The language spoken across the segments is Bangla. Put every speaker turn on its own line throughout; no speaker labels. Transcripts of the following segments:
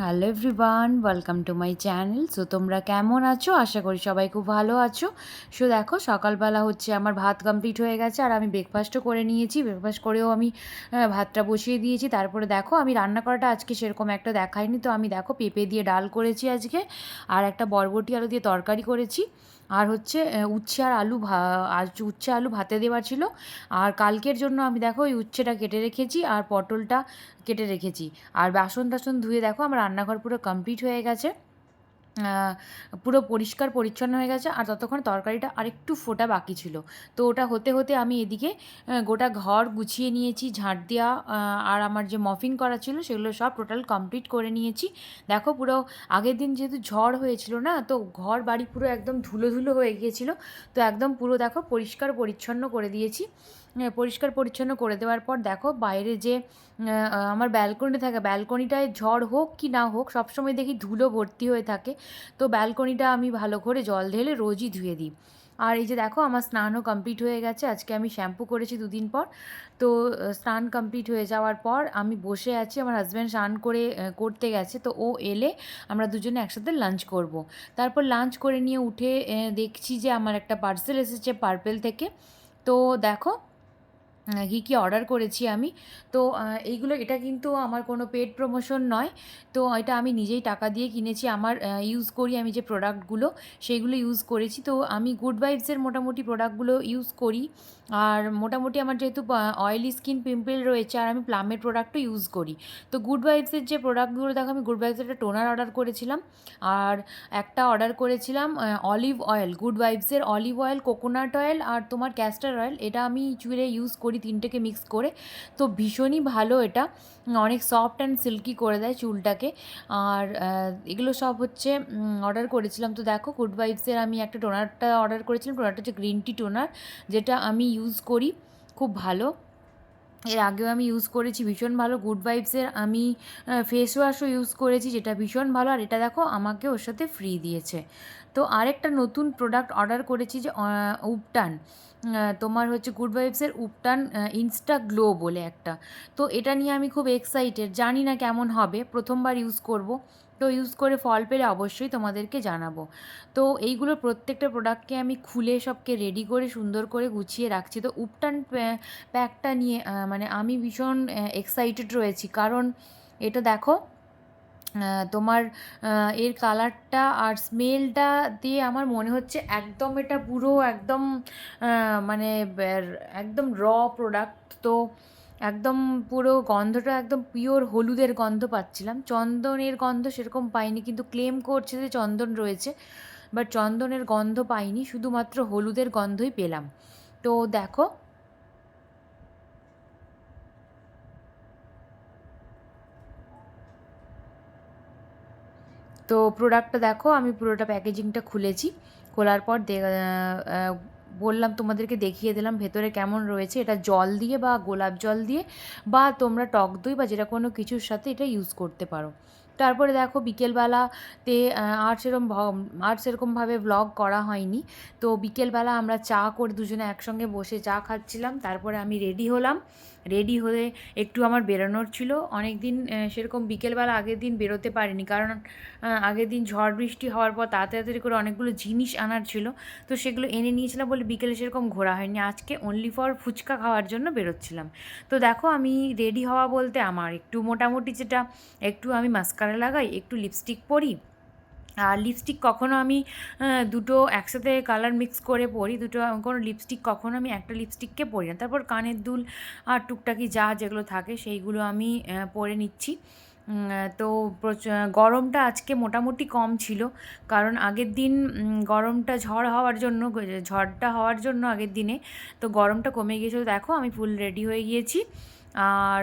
Hello everyone, welcome to my channel. So তোমরা কেমন আছো? আশা করি সবাই খুব ভালো আছো। সো দেখো, সকালবেলা হচ্ছে আমার ভাত কমপ্লিট হয়ে গেছে আর আমি ব্রেকফাস্টও করে নিয়েছি। ব্রেকফাস্ট করেও আমি ভাতটা বসিয়ে দিয়েছি। তারপরে দেখো, আমি রান্না করাটা আজকে সেরকম একটা দেখাইনি। তো আমি দেখো পেঁপে দিয়ে ডাল করেছি আজকে, আর একটা বরবটি আলু দিয়ে তরকারি করেছি, আর হচ্ছে উচ্ছে আর আলু আজ উচ্ছে আলু ভাতে দেওয়ার ছিল। আর কালকের জন্য আমি দেখো ওই উচ্ছেটা কেটে রেখেছি আর পটলটা কেটে রেখেছি। আর বাসন টাসন ধুয়ে দেখো আমার রান্নাঘর পুরো কমপ্লিট হয়ে গেছে, পুরো পরিষ্কার পরিচ্ছন্ন হয়ে গেছে। আর ততক্ষণ তরকারিটা আরেকটু ফোটা বাকি ছিল। তো ওটা হতে হতে আমি এদিকে গোটা ঘর গুছিয়ে নিয়েছি, ঝাঁট দেওয়া আর আমার যে মফিং করা ছিল সেগুলো সব টোটাল কমপ্লিট করে নিয়েছি। দেখো পুরো আগের দিন যেহেতু ঝড় হয়েছিল না, তো ঘর বাড়ি পুরো একদম ধুলো ধুলো হয়ে গিয়েছিল। তো একদম পুরো দেখো পরিষ্কার পরিচ্ছন্ন করে দিয়েছি। পরিষ্কার পরিচ্ছন্ন করে দেওয়ার পর দেখো বাইরে যে আমার ব্যালকনি থাকে, ব্যালকনিটায় ঝড় হোক কি না হোক সবসময় দেখি ধুলো ভর্তি হয়ে থাকে। তো ব্যালকনিটা আমি ভালো করে জল ঢেলে রোজই ধুয়ে দিই। আর এই যে দেখো আমার স্নানও কমপ্লিট হয়ে গেছে। আজকে আমি শ্যাম্পু করেছি দুদিন পর। তো স্নান কমপ্লিট হয়ে যাওয়ার পর আমি বসে আছি, আমার হাজব্যান্ড স্নান করে করতে গেছে, তো ও এলে আমরা দুজনে একসাথে লাঞ্চ করব। তারপর লাঞ্চ করে নিয়ে উঠে দেখছি যে আমার একটা পার্সেল এসেছে পার্পেল থেকে। তো দেখো কী কী অর্ডার করেছি আমি। তো এটা কিন্তু আমার কোনো পেড প্রমোশন নয়। তো এটা আমি নিজেই টাকা দিয়ে কিনেছি, আমার ইউজ করি আমি যে প্রোডাক্টগুলো সেইগুলো ইউজ করেছি। তো আমি গুড ভাইবসের মোটামুটি প্রোডাক্টগুলো ইউজ করি। আর মোটামুটি আমার যেহেতু অয়েলি স্কিন পিম্পল রয়েছে আর আমি প্লামের প্রোডাক্টও ইউজ করি। তো গুড ভাইবসের যে প্রোডাক্টগুলো দেখো, আমি গুড ভাইবসের একটা টোনার অর্ডার করেছিলাম, আর একটা অর্ডার করেছিলাম অলিভ অয়েল, গুড ভাইবসের অলিভ অয়েল, কোকোনাট অয়েল আর তোমার ক্যাস্টার অয়েল। এটা আমি চুলে ইউজ করি তিনটেকে মিক্স করে। তো ভীষণই ভালো এটা, অনেক সফট অ্যান্ড সিল্কি করে দেয় চুলটাকে। আর এগুলো সব হচ্ছে অর্ডার করেছিলাম। তো দেখো গুড ভাইবসের আমি একটা টোনারটা অর্ডার করেছিলাম। টোনারটা হচ্ছে গ্রিন টি টোনার, যেটা আমি ইউজ করি, খুব ভালো। এর আগেও আমি ইউজ করেছি, ভীষণ ভালো। গুড ভাইবসের আমি ফেস ওয়াশও ইউজ করেছি, যেটা ভীষণ ভালো। আর এটা দেখো আমাকে ওর সাথে ফ্রি দিয়েছে। তো আরেকটা নতুন প্রোডাক্ট অর্ডার করেছি যে উপটান, তোমার হচ্ছে গুড ভাইবসের উপটান ইনস্টা গ্লো বলে একটা। তো এটা নিয়ে আমি খুব এক্সাইটেড, জানি না কেমন হবে, প্রথমবার ইউজ করব। তো ইউজ করে ফল পেলে অবশ্যই তোমাদেরকে জানাবো। তো এইগুলো প্রত্যেকটা প্রোডাক্টকে আমি খুলে সবকে রেডি করে সুন্দর করে গুছিয়ে রাখছি। তো উপটান প্যাকটা নিয়ে মানে আমি ভীষণ এক্সাইটেড রয়েছি, কারণ এটা দেখো তোমার এর কালারটা আর স্মেলটা দিয়ে আমার মনে হচ্ছে একদম এটা পুরো একদম মানে একদম প্রোডাক্ট। তো একদম পুরো গন্ধটা একদম পিওর হলুদের গন্ধ পাচ্ছিলাম, চন্দনের গন্ধ সেরকম পাইনি, কিন্তু ক্লেম করছে যে চন্দন রয়েছে, বাট চন্দনের গন্ধ পাইনি, শুধুমাত্র হলুদের গন্ধই পেলাম। তো দেখো, তো প্রোডাক্টটা দেখো, আমি পুরোটা প্যাকেজিংটা খুলেছি। খোলার পর বললাম তোমাদেরকে, দেখিয়ে দিলাম ভেতরে কেমন রয়েছে। এটা জল দিয়ে বা গোলাপ জল দিয়ে বা তোমরা টক দই বা যেটা কোনো কিছুর সাথে এটা ইউজ করতে পারো। তারপরে দেখো বিকেলবেলাতে আর সেরকমভাবে ভ্লগ করা হয়নি। তো বিকেলবেলা আমরা চা করে দুজনে একসঙ্গে বসে চা খাচ্ছিলাম। তারপরে আমি রেডি হলাম। রেডি হয়ে একটু আমার বেরোনোর ছিল, অনেক দিন সেরকম বিকেলবেলা আগের দিন বেরোতে পারিনি, কারণ আগের দিন ঝড় বৃষ্টি হওয়ার পর তাড়াতাড়ি করে অনেকগুলো জিনিস আনার ছিল। তো সেগুলো এনে নিয়েছিলাম বলে বিকেলে সেরকম ঘোরা হয়নি। আজকে অনলি ফর ফুচকা খাওয়ার জন্য বেরোচ্ছিলাম। তো দেখো আমি রেডি হওয়া বলতে আমার একটু মোটামুটি যেটা, একটু আমি মাস্কারা লাগাই, একটু লিপস্টিক পরি। আর লিপস্টিক কখনো আমি দুটো একসাথে কালার মিক্স করে পরি, দুটো কোনো লিপস্টিক কখনো আমি একটা লিপস্টিককে পরি না। তারপর কানের দুল আর টুকটাকি যেগুলো থাকে সেইগুলো আমি পরে নিচ্ছি। তো গরমটা আজকে মোটামুটি কম ছিল, কারণ আগের দিন গরমটা ঝড়টা হওয়ার জন্য আগের দিনে তো গরমটা কমে গিয়েছিল। দেখো আমি ফুল রেডি হয়ে গিয়েছি। আর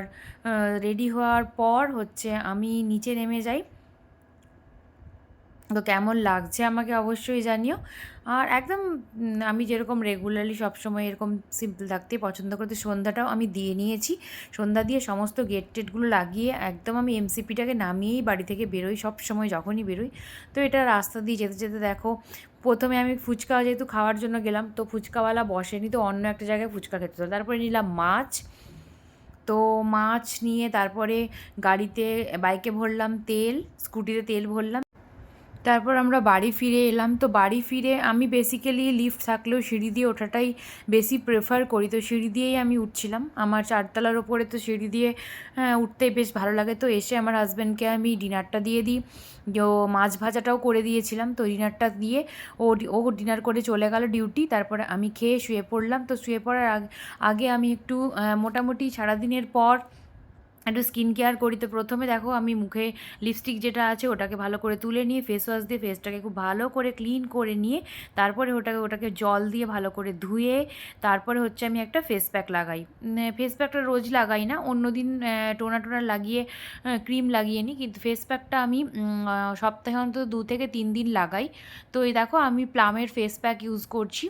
রেডি হওয়ার পর হচ্ছে আমি নিচে নেমে যাই। তো কেমন লাগছে আমাকে অবশ্যই জানিও। আর একদম আমি যেরকম রেগুলারলি সবসময় এরকম সিম্পল থাকতেই পছন্দ করতে, সন্ধ্যাটাও আমি দিয়ে নিয়েছি। সন্ধ্যা দিয়ে সমস্ত গেট টেটগুলো লাগিয়ে একদম আমি এমসিপিটাকে নামিয়েই বাড়ি থেকে বেরোই, সব সময় যখনই বেরোই। তো এটা রাস্তা দিয়ে যেতে যেতে দেখো, প্রথমে আমি ফুচকা যেহেতু খাওয়ার জন্য গেলাম, তো ফুচকাওয়ালা বসেনি, তো অন্য একটা জায়গায় ফুচকা খেতে হতো। তারপরে নিলাম মাছ, তো মাছ নিয়ে তারপরে গাড়িতে বাইকে ভরলাম তেল, স্কুটিতে তেল ভরলাম। তারপর আমরা বাড়ি ফিরে এলাম। তো বাড়ি ফিরে আমি বেসিক্যালি লিফট থাকলেও সিঁড়ি দিয়ে ওঠাটাই বেশি প্রেফার করি। তো সিঁড়ি দিয়েই আমি উঠছিলাম। আমার 4 তলার ওপরে, তো সিঁড়ি দিয়ে উঠতেই বেশ ভালো লাগে। তো এসে আমার হাজব্যান্ডকে আমি ডিনারটা দিয়ে দিই। ও মাছ ভাজাটাও করে দিয়েছিলাম। তো ডিনারটা দিয়ে ও ডিনার করে চলে গেল ডিউটি। তারপরে আমি খেয়ে শুয়ে পড়লাম। তো শুয়ে পড়ার আগে আমি একটু মোটামুটি সারাদিনের পর একটু স্কিন কেয়ার করি। তো প্রথমে দেখো আমি মুখে লিপস্টিক যেটা আছে ওটাকে ভালো করে তুলে নিয়ে ফেস ওয়াশ দিয়ে ফেসটাকে খুব ভালো করে ক্লিন করে নিয়ে তারপরে ওটাকে জল দিয়ে ভালো করে ধুয়ে তারপরে হচ্ছে আমি একটা ফেস প্যাক লাগাই। ফেস প্যাকটা রোজ লাগাই না, অন্য দিন টোনার লাগিয়ে ক্রিম লাগিয়ে নিই, কিন্তু ফেস প্যাকটা আমি সপ্তাহে অন্তত 2 থেকে 3 দিন লাগাই। তো এই দেখো আমি প্লামের ফেস প্যাক ইউজ করছি।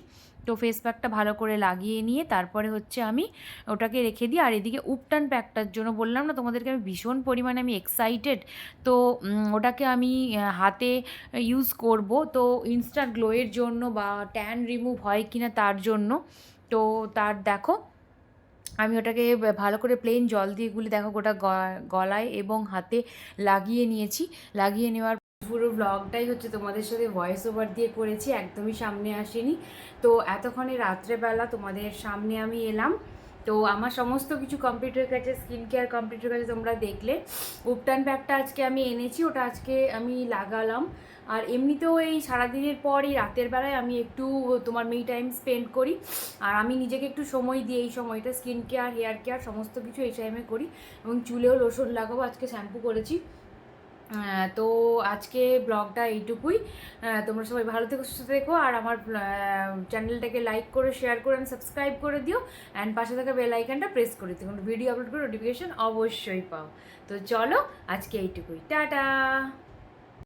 তো ফেস প্যাকটা ভালো করে লাগিয়ে নিয়ে তারপরে হচ্ছে আমি ওটাকে রেখে দিই। আর এদিকে উপটান প্যাকটার জন্য বললাম না তোমাদেরকে, আমি ভীষণ পরিমাণে আমি এক্সাইটেড। তো ওটাকে আমি হাতে ইউজ করব, তো ইনস্টা গ্লোয়ের জন্য বা ট্যান রিমুভ হয় কি না তার জন্য। তো তার দেখো আমি ওটাকে ভালো করে প্লেন জল দিয়ে গুলে দেখো গোটা গলায় এবং হাতে লাগিয়ে নিয়েছি। লাগিয়ে নেওয়ার পুরো ব্লগটাই হচ্ছে তোমাদের সাথে ভয়েস ওভার দিয়ে করেছি, একদমই সামনে আসেনি। তো এতক্ষণে রাত্রেবেলা তোমাদের সামনে আমি এলাম। তো আমার সমস্ত কিছু কমপ্লিটের কাছে, স্কিন কেয়ার কমপ্লিটের কাছে তোমরা দেখলে। উপটান প্যাকটা আজকে আমি এনেছি, ওটা আজকে আমি লাগালাম। আর এমনিতেও এই সারাদিনের পর এই রাতের বেলায় আমি একটু তোমার মি টাইম স্পেন্ড করি। আর আমি নিজেকে একটু সময় দিই, এই সময়টা স্কিন কেয়ার, হেয়ার কেয়ার সমস্ত কিছু এই টাইমে করি। এবং চুলেও লোশন লাগাবো, আজকে শ্যাম্পু করেছি। তো আজকে ব্লগটা এইটুকুই। তোমরা সবাই ভালো থেকো, সুস্থ থেকো। আর আমার চ্যানেলটাকে লাইক করে, শেয়ার করে, সাবস্ক্রাইব করে দিও। অ্যান্ড পাশে থাকা বেল আইকনটা প্রেস করে দিও, ভিডিও আপলোড করে নোটিফিকেশন অবশ্যই পাও। তো চলো আজকে এইটুকুই, টাটা।